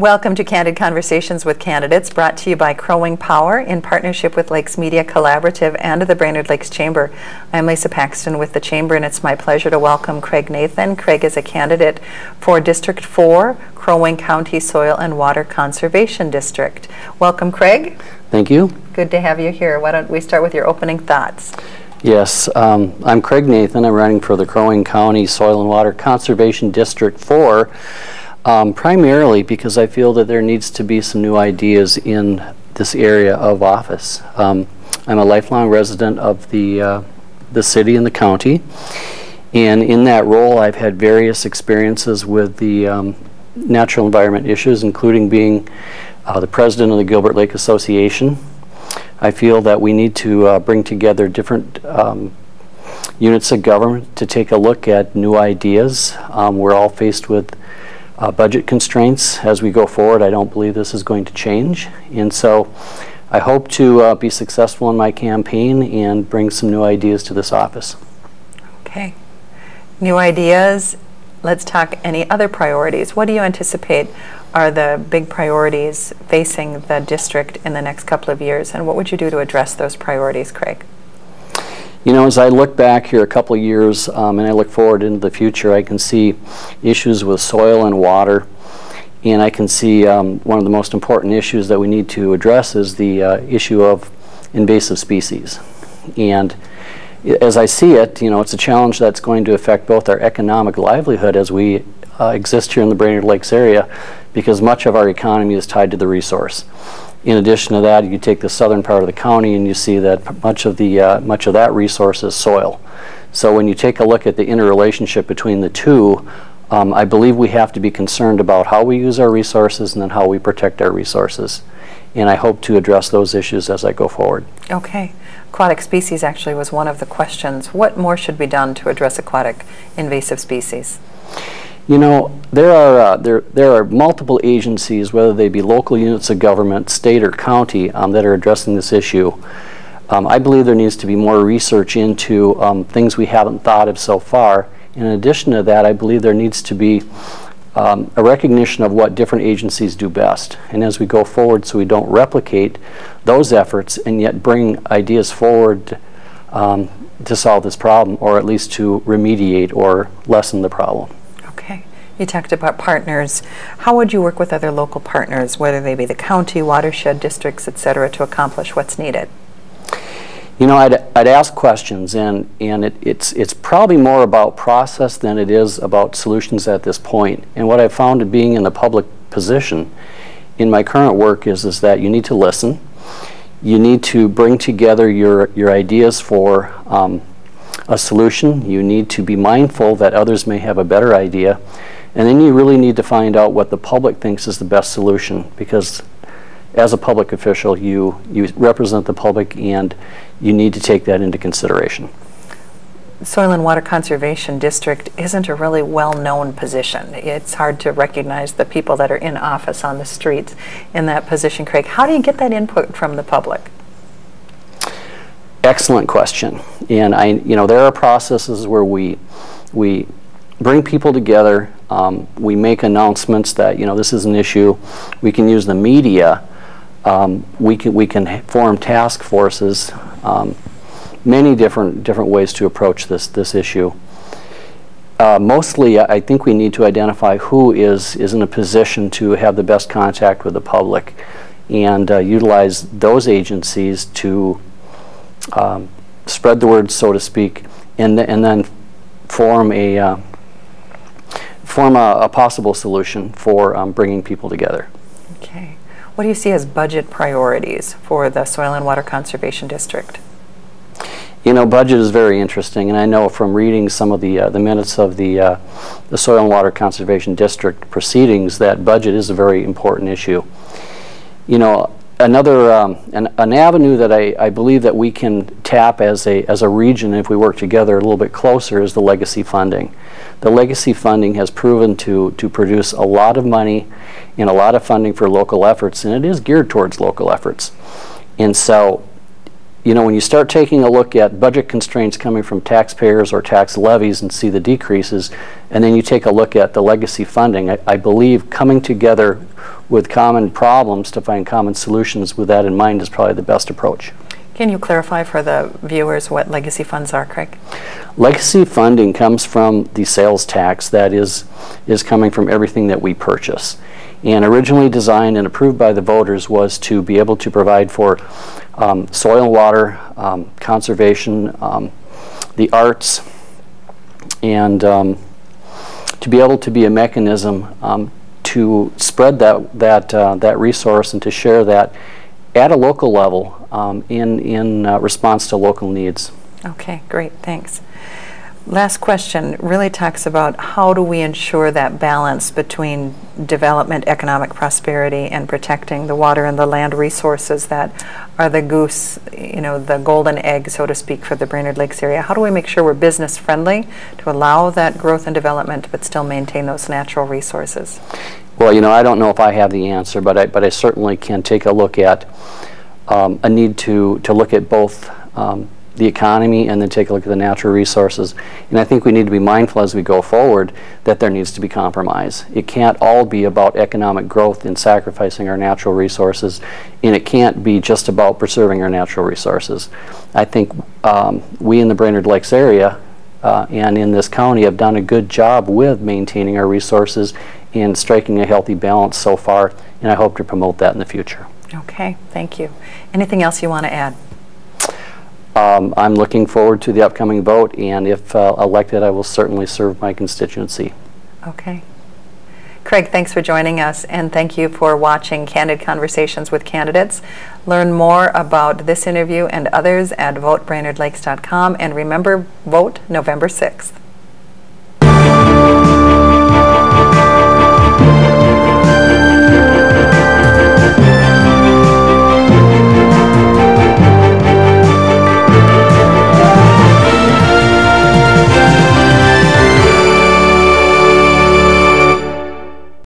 Welcome to Candid Conversations with Candidates, brought to you by Crowing Power in partnership with Lakes Media Collaborative and the Brainerd Lakes Chamber. I'm Lisa Paxton with the Chamber, and it's my pleasure to welcome Craig Nathan. Craig is a candidate for District 4, Crow Wing County Soil and Water Conservation District. Welcome, Craig. Thank you. Good to have you here. Why don't we start with your opening thoughts? Yes, I'm Craig Nathan. I'm running for the Crow Wing County Soil and Water Conservation District 4. Primarily because I feel that there needs to be some new ideas in this area of office. I'm a lifelong resident of the city and the county, and in that role I've had various experiences with the natural environment issues, including being the president of the Gilbert Lake Association. I feel that we need to bring together different units of government to take a look at new ideas. We're all faced with budget constraints as we go forward. I don't believe this is going to change, and so I hope to be successful in my campaign and bring some new ideas to this office. Okay. New ideas. Let's talk any other priorities. What do you anticipate are the big priorities facing the district in the next couple of years, and what would you do to address those priorities, Craig? You know, as I look back here a couple of years and I look forward into the future, I can see issues with soil and water, and I can see one of the most important issues that we need to address is the issue of invasive species. And as I see it, you know, it's a challenge that's going to affect both our economic livelihood as we exist here in the Brainerd Lakes area, because much of our economy is tied to the resource. In addition to that, you take the southern part of the county and you see that much of that resource is soil. So when you take a look at the interrelationship between the two, I believe we have to be concerned about how we use our resources and then how we protect our resources. And I hope to address those issues as I go forward. Okay. Aquatic species actually was one of the questions. What more should be done to address aquatic invasive species? You know, there are multiple agencies, whether they be local units of government, state or county, that are addressing this issue. I believe there needs to be more research into things we haven't thought of so far. In addition to that, I believe there needs to be a recognition of what different agencies do best. And as we go forward, so we don't replicate those efforts and yet bring ideas forward to solve this problem, or at least to remediate or lessen the problem. You talked about partners. How would you work with other local partners, whether they be the county, watershed districts, etc., to accomplish what's needed? You know, I'd ask questions, and it's probably more about process than it is about solutions at this point. And what I've found in being in the public position in my current work is that you need to listen. You need to bring together your ideas for a solution. You need to be mindful that others may have a better idea. And then you really need to find out what the public thinks is the best solution, because as a public official, you represent the public and you need to take that into consideration. Soil and Water Conservation District isn't a really well-known position. It's hard to recognize the people that are in office on the streets in that position. Craig, how do you get that input from the public? Excellent question. And there are processes where we bring people together. We make announcements that this is an issue. We can use the media. We can form task forces. Many different ways to approach this issue. Mostly, I think we need to identify who is in a position to have the best contact with the public, and utilize those agencies to spread the word, so to speak, and then form a possible solution for bringing people together. Okay. What do you see as budget priorities for the Soil and Water Conservation District? You know, budget is very interesting, and I know from reading some of the minutes of the Soil and Water Conservation District proceedings that budget is a very important issue. You know, another an avenue that I believe that we can tap as a region if we work together a little bit closer is the legacy funding. The legacy funding has proven to produce a lot of money and a lot of funding for local efforts, and it is geared towards local efforts. And so you know, when you start taking a look at budget constraints coming from taxpayers or tax levies and see the decreases, and then you take a look at the legacy funding, I believe coming together with common problems to find common solutions with that in mind is probably the best approach. Can you clarify for the viewers what legacy funds are, Craig? Legacy funding comes from the sales tax that is coming from everything that we purchase. And originally designed and approved by the voters was to be able to provide for soil and water, conservation, the arts, and to be able to be a mechanism to spread that resource and to share that at a local level in response to local needs. Okay, great, thanks. Last question really talks about how do we ensure that balance between development, economic prosperity, and protecting the water and the land resources that are the goose, you know, the golden egg, so to speak, for the Brainerd Lakes area. How do we make sure we're business friendly to allow that growth and development but still maintain those natural resources? Well, you know, I don't know if I have the answer, but I certainly can take a look at a need to look at both the economy and then take a look at the natural resources. And I think we need to be mindful as we go forward that there needs to be compromise. It can't all be about economic growth and sacrificing our natural resources, and it can't be just about preserving our natural resources. I think we in the Brainerd Lakes area and in this county have done a good job with maintaining our resources and striking a healthy balance so far, and I hope to promote that in the future. Okay, thank you. Anything else you want to add? I'm looking forward to the upcoming vote, and if elected, I will certainly serve my constituency. Okay. Craig, thanks for joining us, and thank you for watching Candid Conversations with Candidates. Learn more about this interview and others at votebrainerdlakes.com, and remember, vote November 6th.